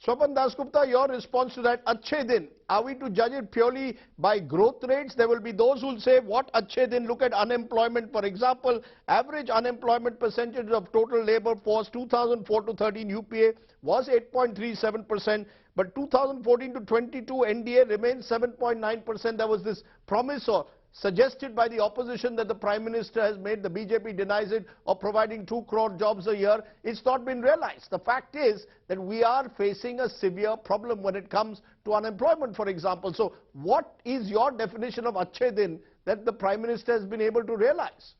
Swapan Dasgupta, your response to that, Achhe Din, are we to judge it purely by growth rates? There will be those who will say, what Achhe Din, look at unemployment. For example, average unemployment percentage of total labor force 2004 to 13 UPA was 8.37%, but 2014 to 22 NDA remains 7.9%. There was this promise or suggested by the opposition that the Prime Minister has made, the BJP denies it, of providing 2 crore jobs a year. It's not been realized. The fact is that we are facing a severe problem when it comes to unemployment, for example. So what is your definition of Achhe Din that the Prime Minister has been able to realize?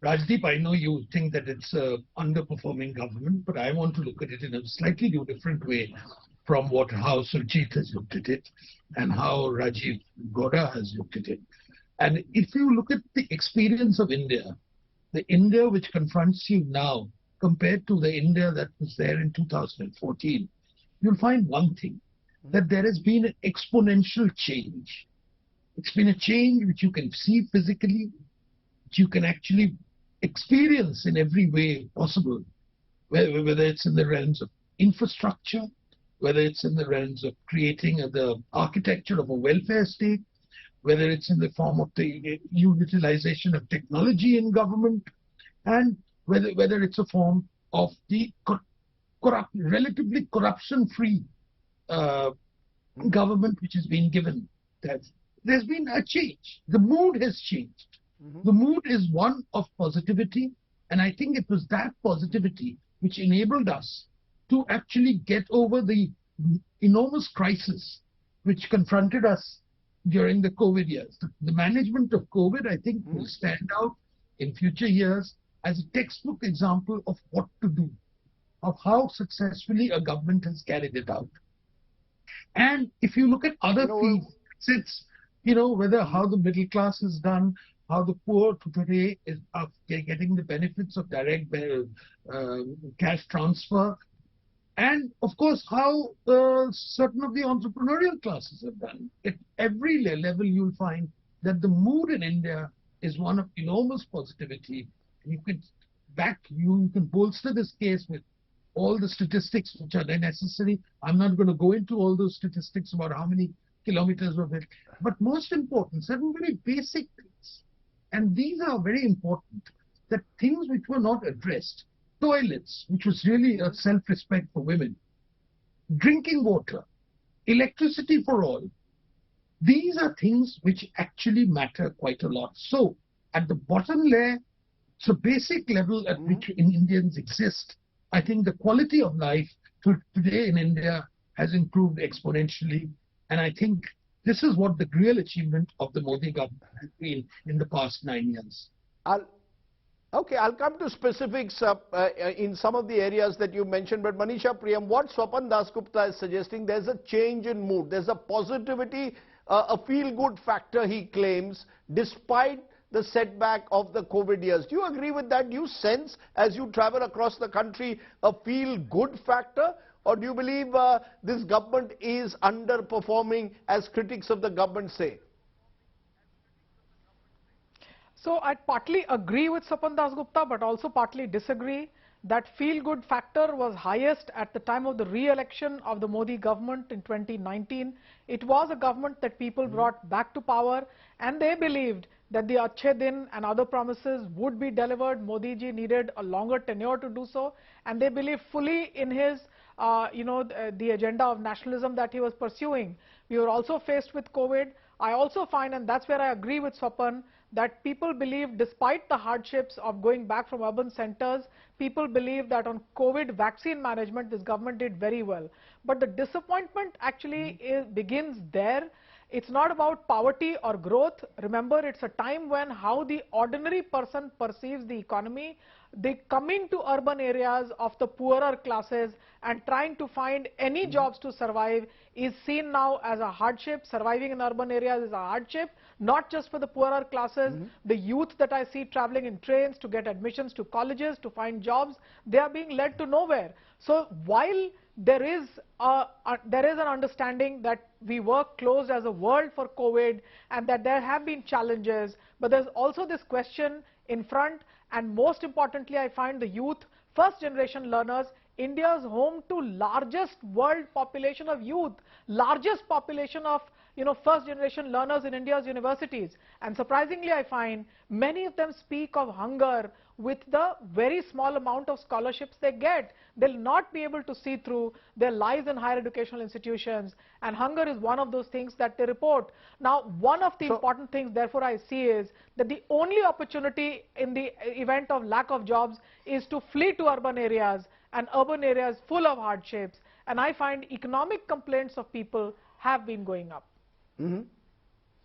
Rajdeep, I know you think that it's an underperforming government, but I want to look at it in a slightly different way from how Surjit has looked at it and how Rajiv Gowda has looked at it. And if you look at the experience of India, the India which confronts you now compared to the India that was there in 2014, you'll find one thing, that there has been an exponential change. It's been a change which you can see physically, which you can actually experience in every way possible, whether it's in the realms of infrastructure, whether it's in the realms of creating the architecture of a welfare state, whether it's in the form of the utilization of technology in government, and whether it's a form of the relatively corruption-free government which has been given. There's been a change. The mood has changed. The mood is one of positivity, and I think it was that positivity which enabled us to actually get over the enormous crisis which confronted us during the COVID years. The management of COVID, I think, will stand out in future years as a textbook example of what to do, of how successfully a government has carried it out. And if you look at other fields, it's, whether how the middle class is done, how the poor today is getting the benefits of direct cash transfer, and of course how certain of the entrepreneurial classes have done. At every level you'll find that the mood in India is one of enormous positivity. You can bolster this case with all the statistics which are necessary. I'm not going to go into all those statistics about how many kilometers of it, but most important, certain very basic things. And these are very important, that things which were not addressed, toilets, which was really a self-respect for women, drinking water, electricity for all, these are things which actually matter quite a lot. So at the bottom layer, so basic level at which Indians exist, I think the quality of life today in India has improved exponentially. And I think this is what the real achievement of the Modi government has been in the past 9 years. I'll come to specifics in some of the areas that you mentioned, but Manisha Priyam, what Swapan Dasgupta is suggesting, there's a change in mood, there's a positivity, a feel-good factor, he claims, despite the setback of the COVID years. Do you agree with that? Do you sense, as you travel across the country, a feel-good factor? Or do you believe this government is underperforming, as critics of the government say? So I partly agree with Swapan Dasgupta, but also partly disagree. That feel-good factor was highest at the time of the re-election of the Modi government in 2019. It was a government that people brought back to power, and they believed that the Achhe Din and other promises would be delivered. Modi ji needed a longer tenure to do so, and they believed fully in his, the agenda of nationalism that he was pursuing. We were also faced with COVID. I also find, and that's where I agree with Swapan, that people believe, despite the hardships of going back from urban centers, people believe that on COVID vaccine management, this government did very well. But the disappointment actually begins there. It's not about poverty or growth. Remember, it's a time when how the ordinary person perceives the economy. They coming to urban areas of the poorer classes and trying to find any jobs to survive is seen now as a hardship. Surviving in urban areas is a hardship, not just for the poorer classes. The youth that I see traveling in trains to get admissions to colleges, to find jobs, they are being led to nowhere. So while there is an understanding that we work closed as a world for COVID and that there have been challenges, but there's also this question in front, and most importantly I find the youth, first generation learners, India is home to largest world population of youth, largest population of first generation learners in India's universities. And surprisingly, I find many of them speak of hunger with the very small amount of scholarships they get. They'll not be able to see through their lives in higher educational institutions, and hunger is one of those things that they report. Now, one of the important things, therefore, I see is that the only opportunity in the event of lack of jobs is to flee to urban areas, and urban areas full of hardships. And I find economic complaints of people have been going up. Mm-hmm.